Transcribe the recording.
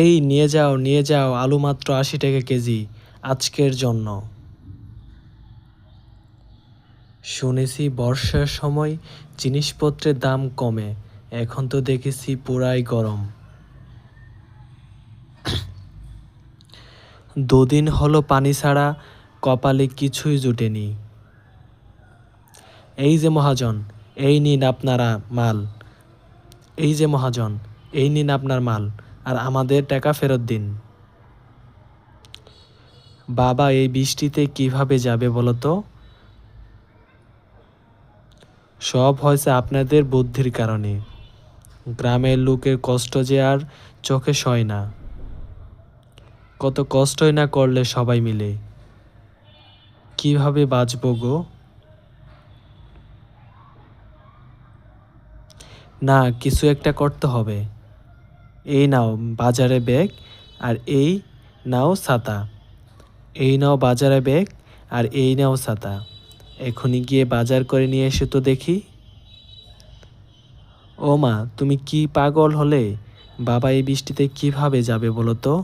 এই নিয়ে যাও আলু মাত্র ৮০ টাকা কেজি আজকের জন্য। শুনেছি বর্ষার সময় জিনিসপত্রের দাম কমে, এখন তো দেখেছি পুরাই গরম। দুদিন হলো পানি ছাড়া, কপালে কিছুই জুটেনি। এই যে মহাজন, এই নিন আপনারা মাল। এই যে মহাজন, এই নিন আপনার মাল, আর আমাদের টাকা ফেরত দিন। বাবা এই বৃষ্টিতে কিভাবে যাবে বলো তো? সব হয়েছে আপনাদের বুদ্ধির কারণে। গ্রামের লোকের কষ্ট যে আর চোখে সয় না। কত কষ্টই না করলে সবাই মিলে। কিভাবে বাঁচবো গো? না, কিছু একটা করতে হবে। এই নাও বাজারে ব্যাগ, আর এই নাও ছাতা। এই নাও বাজারে ব্যাগ, আর এই নাও ছাতা। এখনই গিয়ে বাজার করে নিয়ে এসো তো দেখি। ও মা, তুমি কি পাগল হলে? বাবা এই বৃষ্টিতে কিভাবে যাবে বলো তো?